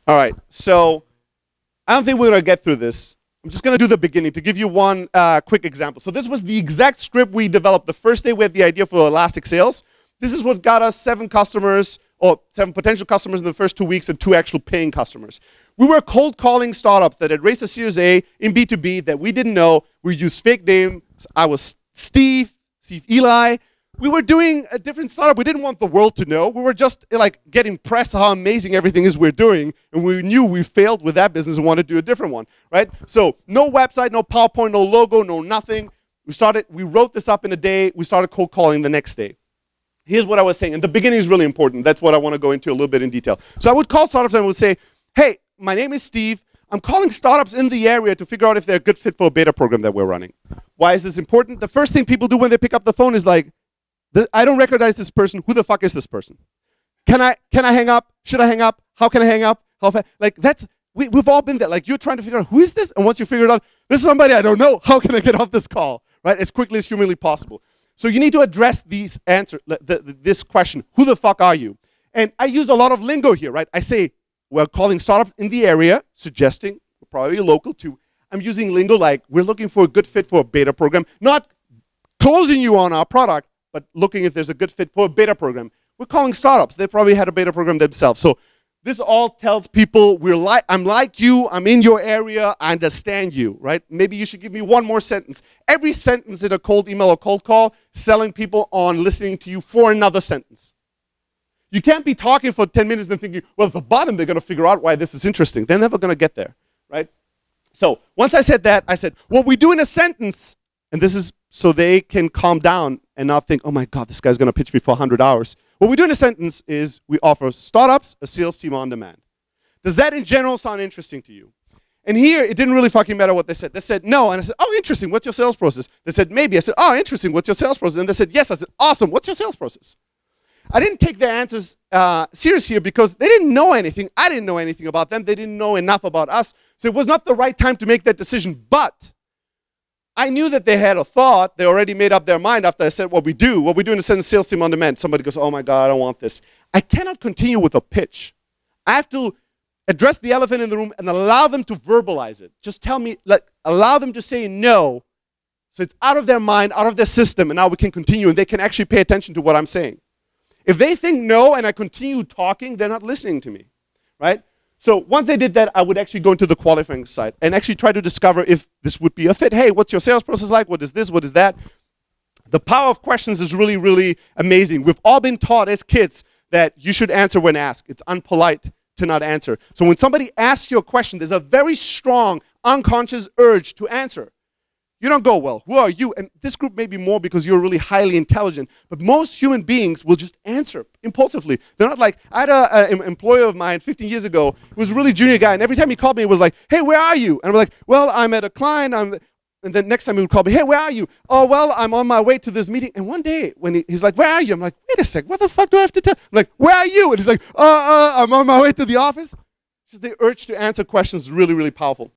All right, so I don't think we're gonna get through this. I'm just gonna do the beginning to give you one quick example. So this was the exact script we developed the first day we had the idea for Elastic Sales. This is what got us 7 customers, or 7 potential customers in the first 2 weeks and 2 actual paying customers. We were cold calling startups that had raised a Series A in B2B that we didn't know. We used fake names. I was Steve Eli. We were doing a different startup. We didn't want the world to know. We were just like getting press how amazing everything is we're doing. And we knew we failed with that business and wanted to do a different one, right? So no website, no PowerPoint, no logo, no nothing. We wrote this up in a day. We started cold calling the next day. Here's what I was saying, and the beginning is really important. That's what I want to go into a little bit in detail. So I would call startups and I would say, hey, my name is Steve. I'm calling startups in the area to figure out if they're a good fit for a beta program that we're running. Why is this important? The first thing people do when they pick up the phone is like, I don't recognize this person. Who the fuck is this person? Can I hang up? Should I hang up? How can I hang up? Like that's, we've all been there. Like you're trying to figure out who is this? And once you figure it out, this is somebody I don't know. How can I get off this call? Right? As quickly as humanly possible. So you need to address this question, who the fuck are you? And I use a lot of lingo here, right? I say, we're calling startups in the area, suggesting we're probably local too. I'm using lingo like, we're looking for a good fit for a beta program, not closing you on our product, but looking if there's a good fit for a beta program. We're calling startups. They probably had a beta program themselves. So this all tells people, I'm like you, I'm in your area, I understand you, right? Maybe you should give me one more sentence. Every sentence in a cold email or cold call, selling people on listening to you for another sentence. You can't be talking for 10 minutes and thinking, well, at the bottom, they're gonna figure out why this is interesting. They're never gonna get there, right? So once I said that, I said, what we do in a sentence, and this is so they can calm down and not think, oh my God, this guy's gonna pitch me for 100 hours. What we do in a sentence is we offer startups a sales team on demand. Does that in general sound interesting to you? And here, it didn't really fucking matter what they said. They said no, and I said, oh, interesting, what's your sales process? They said maybe. I said, oh, interesting, what's your sales process? And they said yes. I said, awesome, what's your sales process? I didn't take their answers serious here because they didn't know anything. I didn't know anything about them. They didn't know enough about us. So it was not the right time to make that decision, but I knew that they had a thought. They already made up their mind after I said what we do. What we do in a sales team on demand. Somebody goes, oh my God, I don't want this. I cannot continue with a pitch. I have to address the elephant in the room and allow them to verbalize it. Just tell me, allow them to say no. So it's out of their mind, out of their system, and now we can continue and they can actually pay attention to what I'm saying. If they think no and I continue talking, they're not listening to me, right? So once they did that, I would actually go into the qualifying side and actually try to discover if this would be a fit. Hey, what's your sales process like? What is this? What is that? The power of questions is really, really amazing. We've all been taught as kids that you should answer when asked. It's unpolite to not answer. So when somebody asks you a question, there's a very strong unconscious urge to answer. You don't go, well, who are you? And this group may be more because you're really highly intelligent, but most human beings will just answer impulsively. They're not like, I had an employee of mine 15 years ago who was a really junior guy, and every time he called me, it was like, hey, where are you? And I'm like, well, I'm at a client, and then next time he would call me, hey, where are you? Oh, well, I'm on my way to this meeting. And one day, when he's like, where are you? I'm like, wait a sec, what the fuck do I have to tell? I'm like, where are you? And he's like, I'm on my way to the office. Just the urge to answer questions is really, really powerful.